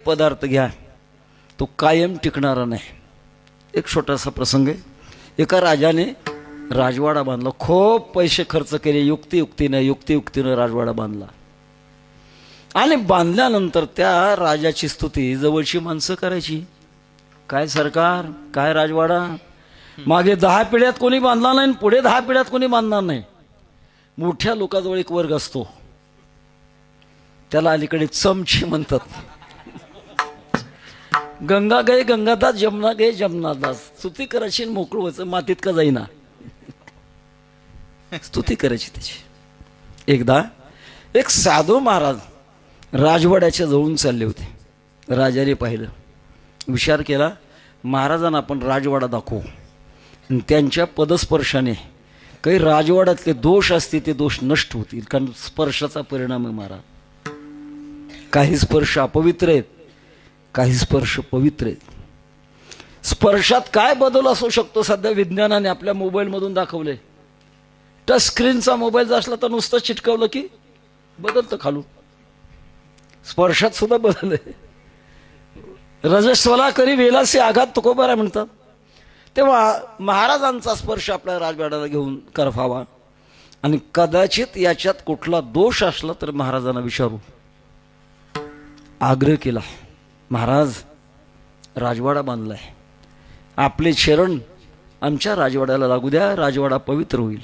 पदार्थ घ्या, तो कायम टिकणारा नाही. एक छोटासा प्रसंग आहे. एका राजाने राजवाडा बांधला. खूप पैसे खर्च केले, युक्तियुक्तीनं राजवाडा बांधला. आणि बांधल्यानंतर त्या राजाची स्तुती जवळची माणसं करायची. काय सरकार, काय राजवाडा, मागे 10 पिढ्यात कोणी बांधला नाही, पुढे 10 पिढ्यात कोणी बांधणार नाही. मोठ्या लोकांजवळ एक वर्ग असतो, त्याला अलीकडे चमची म्हणतात. गंगा गए गंगादास, जमुना गए जमुनादास. स्तुती करायची, मोकळं व्हायचं, मातीत का जाईना, स्तुती करायची त्याची. एकदा एक साधू महाराज राजवाड्याच्या जवळून चालले होते. राजाने पाहिलं, विचार केला, महाराजांना आपण राजवाडा दाखवू. आणि त्यांच्या पदस्पर्शाने काही राजवाड्यातले दोष असतील ते दोष नष्ट होतील, कारण स्पर्शाचा परिणाम आहे महाराज. काही स्पर्श अपवित्र आहेत, काही स्पर्श पवित्र आहेत. स्पर्शात काय बदल असू शकतो सध्या विज्ञानाने आपल्या मोबाईलमधून दाखवले. टच स्क्रीनचा मोबाईल जर असला तर नुसतं चिटकवलं की बदलतं खालून. स्पर्शात सुद्धा बदल आहे. रजस्वला करी वेलासे आघात तुकोबारा म्हणतात. तेव्हा महाराजांचा स्पर्श आपल्या राजवाड्याला घेऊन करफावा. आणि कदाचित याच्यात कुठला दोष असला तर महाराजांना विचारू. आग्रह केला, महाराज राजवाडा बांधलाय, आपले शरण आमच्या राजवाड्याला लागू द्या, राजवाडा पवित्र होईल.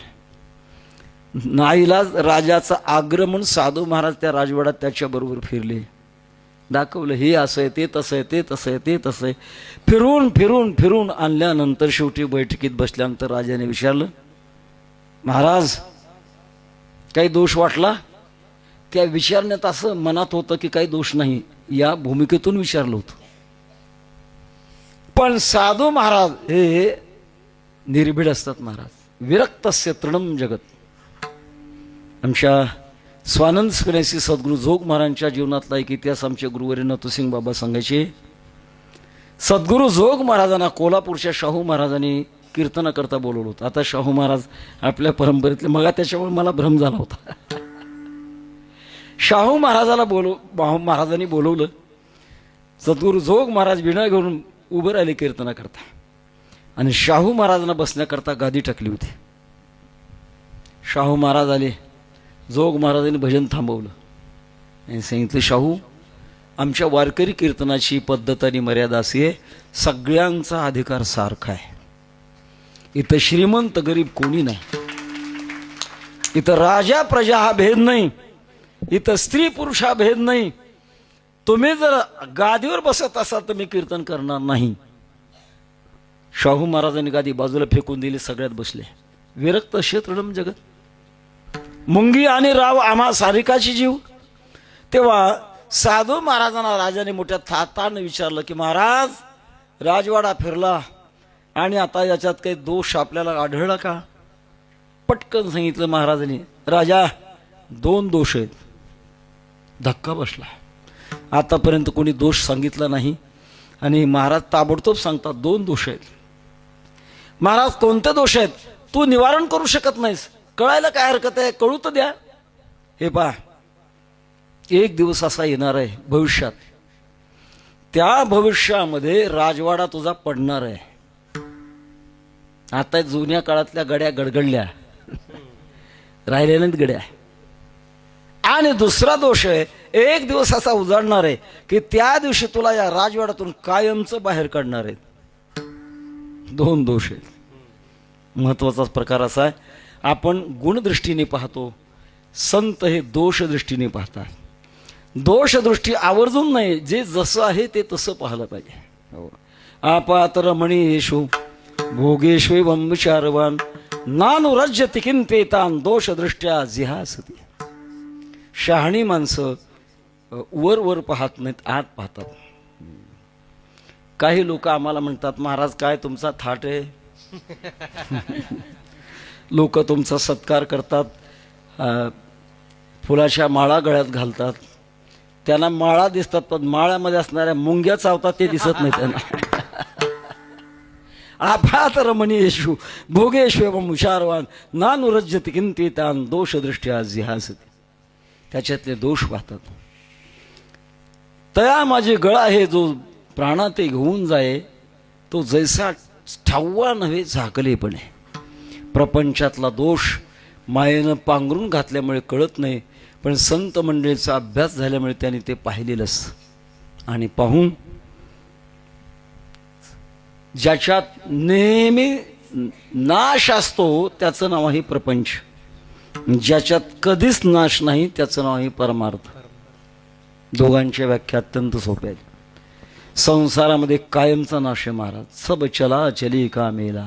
नाईलाज राजाचा आग्रह म्हणून साधू महाराज त्या राजवाड्यात त्याच्याबरोबर फिरले. दाखवलं, हे असं आहे, ते तसं आहे, ते तसं आहे, ते तसं आहे. फिरून फिरून फिरून आणल्यानंतर शेवटी बैठकीत बसल्यानंतर राजाने विचारलं, महाराज काही दोष वाटला? त्या विचारण्यात असं मनात होतं की काही दोष नाही, या भूमिकेतून विचारलं होतं. पण साधू महाराज हे निर्भीड असतात. महाराज विरक्तस्य तृणम जगत. आमच्या स्वानंद स्वनेसी सद्गुरू जोग महाराजांच्या जीवनातला एक इतिहास आमचे गुरुवर्य नथुसिंग बाबा सांगायचे. सद्गुरू जोग महाराजांना कोल्हापूरच्या शाहू महाराजांनी कीर्तन करता बोलवलं होतं. आता शाहू महाराज आपल्या परंपरेतले, मग त्याच्यामुळे मला भ्रम झाला होता. शाहू महाराजाला महाराजांनी बोलवलं. सद्गुरू जोग महाराज विणा घेऊन उभं राहिले कीर्तना करता. आणि शाहू महाराजांना बसण्याकरता गादी टाकली होती. शाहू महाराज आले. जोग महाराजांनी भजन थांबवलं आणि सांगितलं, शाहू आमच्या वारकरी कीर्तनाची पद्धत आणि मर्यादा अशी आहे, सगळ्यांचा अधिकार सारखा आहे. इथं श्रीमंत गरीब कोणी नाही, इथं राजा प्रजा हा भेद नाही, इथं स्त्री पुरुष हा भेद नाही. तुम्ही जर गादीवर बसत असाल तर मी कीर्तन करणार नाही. शाहू महाराजांनी गादी बाजूला फेकून दिली, सगळ्यात बसले. विरक्त क्षेत्रम जगत, मुंगी आणि राव आम्हा सारिकाची जीव. तेव्हा साधू महाराजांना राजाने मोठ्या थाटाने विचारलं की महाराज राजवाडा फिरला आणि आता याच्यात काही दोष आपल्याला आढळला का? पटकन सांगितलं महाराजांनी, राजा 2 दोष आहेत. धक्का बसला. आतापर्यंत कोणी दोष सांगितला नाही आणि महाराज ताबडतोब सांगतात 2 दोष आहेत. महाराज कोणते दोष आहेत? तू निवारण करू शकत नाहीस, कळायला काय हरकत आहे, कळू तर द्या. हे पहा, एक दिवस असा येणार आहे भविष्यात, त्या भविष्यामध्ये राजवाडा तुझा पडणार आहे. आता जुन्या काळातल्या गड्या गडगडल्या, राहिलेल्या नाहीत गड्या. आणि दुसरा दोष आहे, एक दिवस असा उजाडणार आहे की त्या दिवशी तुला या राजवाड्यातून कायमचं बाहेर काढणार आहेत. 2 दोष आहेत. महत्वाचा प्रकार असा आहे, आपण गुणदृष्टीने पाहतो, संत हे दोष दृष्टीने पाहतात. दोष दृष्टी आवर्जून नाही, जे जसं आहे ते तसं पाहायला पाहिजे. आपात रमणी येशू भोगेश्वे वंशारवान नानुरज्य तिकिंतेतान दोष दृष्ट्या जिहासती. शहाणी माणसं वर पाहत नाहीत, आत पाहतात. काही लोक आम्हाला म्हणतात, महाराज काय तुमचा थाट आहे, लोक तुमचा सत्कार करतात, फुलाच्या माळा गळ्यात घालतात, त्यांना माळा दिसतात पण माळ्यामध्ये असणाऱ्या मुंग्या चावतात ते दिसत नाही त्यांना. आपात रमणी येशू भोगेश्व मुशारवान नानुरज्यति किंतेतान दोष दृष्ट्या जिहासती. त्याच्यातले दोष पाहतात. तया माझे गळा आहे जो प्राणा ते घेऊन जाये, तो जैसा ठाव्वा नव्हे झाकलेपणे. प्रपंचातला दोष मायेनं पांघरून घातल्यामुळे कळत नाही, पण संत मंडळीचा अभ्यास झाल्यामुळे त्यांनी ते पाहिलेलंच. आणि पाहून ज्याच्यात नेहमी नाश असतो त्याचं नाव आहे प्रपंच, ज्याच्यात कधीच नाश नाही त्याचं नाव आहे परमार्थ. दोघांच्या व्याख्या अत्यंत सोप्या आहेत. संसारामध्ये कायमचा नाश आहे महाराज. सब चला चली का मेला,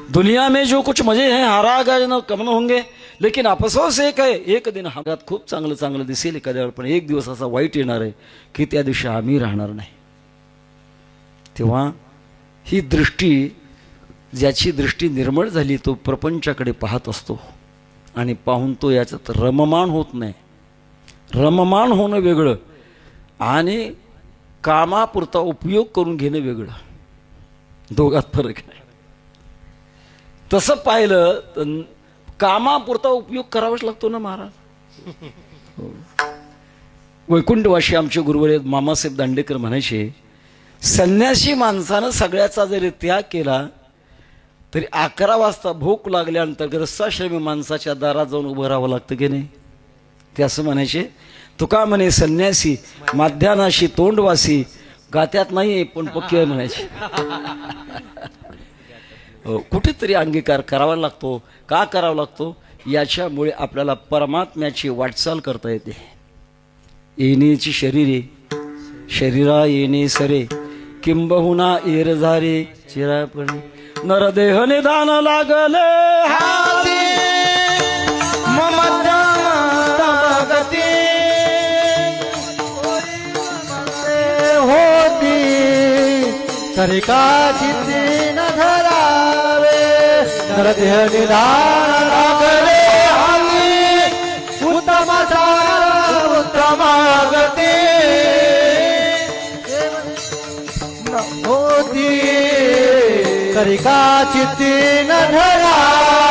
दुनिया में जो कुछ मजे हैं हारा गए न कमन होंगे, लेकिन अफसोस एक है, एक दिन हातात खूप चांगलं चांगलं दिसेल एखाद्या वेळ, पण एक दिवस असा वाईट येणार आहे की त्या दिवशी आम्ही राहणार नाही. तेव्हा ही दृष्टी, ज्याची दृष्टी निर्मळ झाली तो प्रपंचाकडे पाहत असतो आणि पाहून तो याच्यात रममाण होत नाही. रममाण होणं वेगळं आणि कामापुरता उपयोग करून घेणं वेगळं, दोघात फरक आहे. तसं पाहिलं तर कामापुरता उपयोग करावाच लागतो ना महाराज. वैकुंठवाशी आमचे गुरुवर मामासाहेब दांडेकर म्हणायचे, संन्यासी माणसानं सगळ्याचा जरी त्याग केला तरी 11 वाजता भूक लागल्यानंतर ग्रस्ताश्रमी माणसाच्या दारात जाऊन उभं राहावं लागतं की नाही. ते असं म्हणायचे. तुका म्हणे संन्यासी माध्यानाशी तोंडवासी, गात्यात नाही पण पक्की आहे म्हणायचे. कुठेतरी अंगीकार करावा लागतो. का करावा लागतो? याच्यामुळे आपल्याला परमात्म्याची वाटचाल करता येते. येणेची शरीरे शरीरा येणे सरे, किंबहुना एरझारे चिरापणे, नरदेह निदान लागले हाती, ममतागती होती तरी का चित्ती न धरावे, नरदेह निदान लागले हाती, उत्तम उत्तमागती होती तरी का चित्ती न धरावे.